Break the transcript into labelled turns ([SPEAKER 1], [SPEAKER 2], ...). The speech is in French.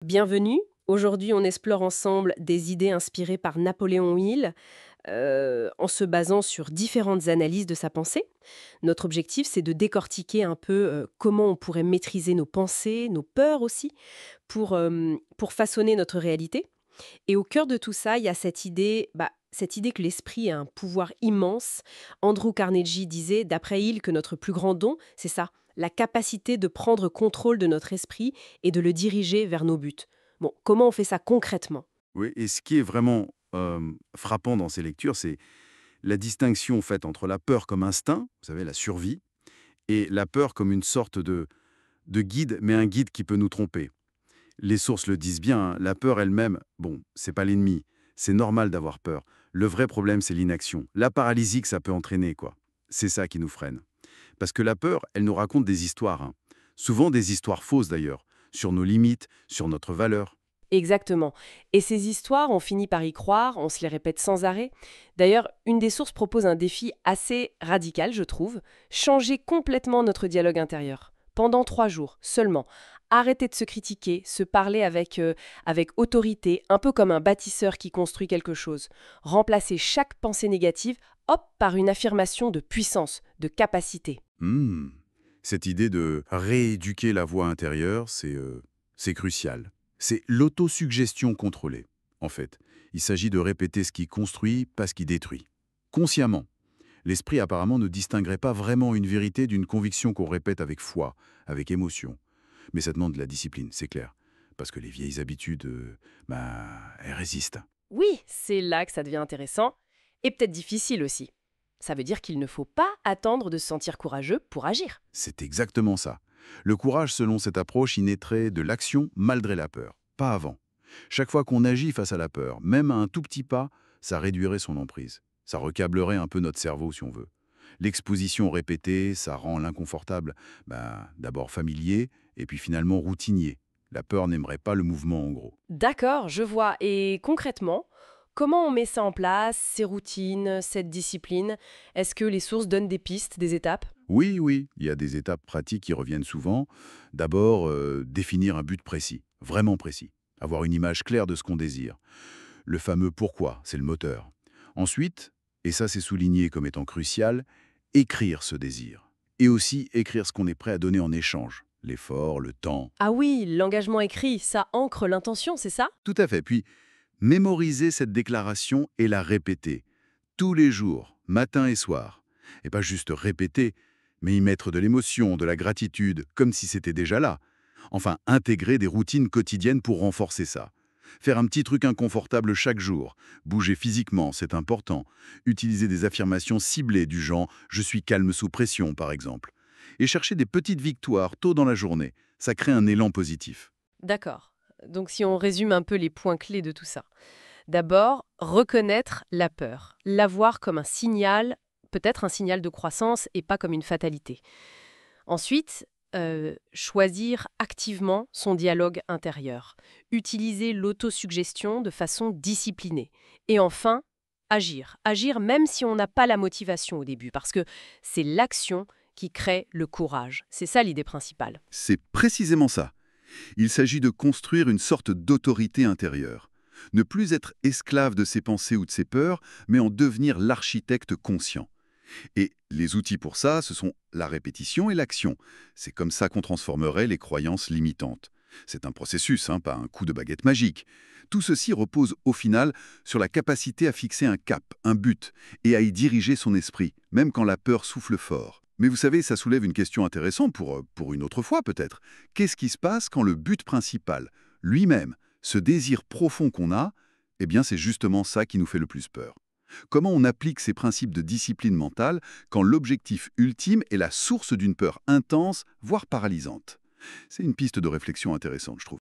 [SPEAKER 1] Bienvenue. Aujourd'hui, on explore ensemble des idées inspirées par Napoléon Hill, en se basant sur différentes analyses de sa pensée. Notre objectif, c'est de décortiquer un peu comment on pourrait maîtriser nos pensées, nos peurs aussi, pour façonner notre réalité. Et au cœur de tout ça, il y a cette idée que l'esprit a un pouvoir immense. Andrew Carnegie disait, d'après Hill, que notre plus grand don, c'est ça, la capacité de prendre contrôle de notre esprit et de le diriger vers nos buts. Bon, comment on fait ça concrètement?
[SPEAKER 2] Oui, et ce qui est vraiment frappant dans ces lectures, c'est la distinction faite entre la peur comme instinct, vous savez, la survie, et la peur comme une sorte de guide, mais un guide qui peut nous tromper. Les sources le disent bien, hein, la peur elle-même, bon, c'est pas l'ennemi, c'est normal d'avoir peur. Le vrai problème, c'est l'inaction, la paralysie que ça peut entraîner, quoi. C'est ça qui nous freine. Parce que la peur, elle nous raconte des histoires, hein. Souvent des histoires fausses d'ailleurs, sur nos limites, sur notre valeur.
[SPEAKER 1] Exactement. Et ces histoires, on finit par y croire, on se les répète sans arrêt. D'ailleurs, une des sources propose un défi assez radical, je trouve, changer complètement notre dialogue intérieur. Pendant 3 jours seulement. Arrêter de se critiquer, se parler avec autorité, un peu comme un bâtisseur qui construit quelque chose. Remplacer chaque pensée négative, hop, par une affirmation de puissance, de capacité.
[SPEAKER 2] Hmm. Cette idée de rééduquer la voix intérieure, c'est crucial. C'est l'autosuggestion contrôlée, en fait. Il s'agit de répéter ce qui construit, pas ce qui détruit. Consciemment. L'esprit apparemment ne distinguerait pas vraiment une vérité d'une conviction qu'on répète avec foi, avec émotion. Mais ça demande de la discipline, c'est clair. Parce que les vieilles habitudes, elles résistent.
[SPEAKER 1] Oui, c'est là que ça devient intéressant, et peut-être difficile aussi. Ça veut dire qu'il ne faut pas attendre de se sentir courageux pour agir.
[SPEAKER 2] C'est exactement ça. Le courage, selon cette approche, il naîtrait de l'action malgré la peur, pas avant. Chaque fois qu'on agit face à la peur, même à un tout petit pas, ça réduirait son emprise. Ça recablerait un peu notre cerveau, si on veut. L'exposition répétée, ça rend l'inconfortable d'abord familier, et puis finalement routinier. La peur n'aimerait pas le mouvement, en gros.
[SPEAKER 1] D'accord, je vois. Et concrètement, comment on met ça en place, ces routines, cette discipline? Est-ce que les sources donnent des pistes, des étapes?
[SPEAKER 2] Oui, oui, il y a des étapes pratiques qui reviennent souvent. D'abord, définir un but précis, vraiment précis. Avoir une image claire de ce qu'on désire. Le fameux pourquoi, c'est le moteur. Ensuite, et ça c'est souligné comme étant crucial, écrire ce désir. Et aussi écrire ce qu'on est prêt à donner en échange. L'effort, le temps.
[SPEAKER 1] Ah oui, l'engagement écrit, ça ancre l'intention, c'est ça?
[SPEAKER 2] Tout à fait. Puis, mémoriser cette déclaration et la répéter. Tous les jours, matin et soir. Et pas juste répéter, mais y mettre de l'émotion, de la gratitude, comme si c'était déjà là. Enfin, intégrer des routines quotidiennes pour renforcer ça. Faire un petit truc inconfortable chaque jour. Bouger physiquement, c'est important. Utiliser des affirmations ciblées du genre « je suis calme sous pression » par exemple. Et chercher des petites victoires tôt dans la journée. Ça crée un élan positif.
[SPEAKER 1] D'accord. Donc si on résume un peu les points clés de tout ça. D'abord, reconnaître la peur, la voir comme un signal, peut-être un signal de croissance et pas comme une fatalité. Ensuite, choisir activement son dialogue intérieur. Utiliser l'autosuggestion de façon disciplinée. Et enfin, agir. Agir même si on n'a pas la motivation au début, parce que c'est l'action qui crée le courage. C'est ça l'idée principale.
[SPEAKER 2] C'est précisément ça. Il s'agit de construire une sorte d'autorité intérieure. Ne plus être esclave de ses pensées ou de ses peurs, mais en devenir l'architecte conscient. Et les outils pour ça, ce sont la répétition et l'action. C'est comme ça qu'on transformerait les croyances limitantes. C'est un processus, hein, pas un coup de baguette magique. Tout ceci repose au final sur la capacité à fixer un cap, un but, et à y diriger son esprit, même quand la peur souffle fort. Mais vous savez, ça soulève une question intéressante pour une autre fois peut-être. Qu'est-ce qui se passe quand le but principal, lui-même, ce désir profond qu'on a, eh bien c'est justement ça qui nous fait le plus peur. Comment on applique ces principes de discipline mentale quand l'objectif ultime est la source d'une peur intense, voire paralysante? C'est une piste de réflexion intéressante, je trouve.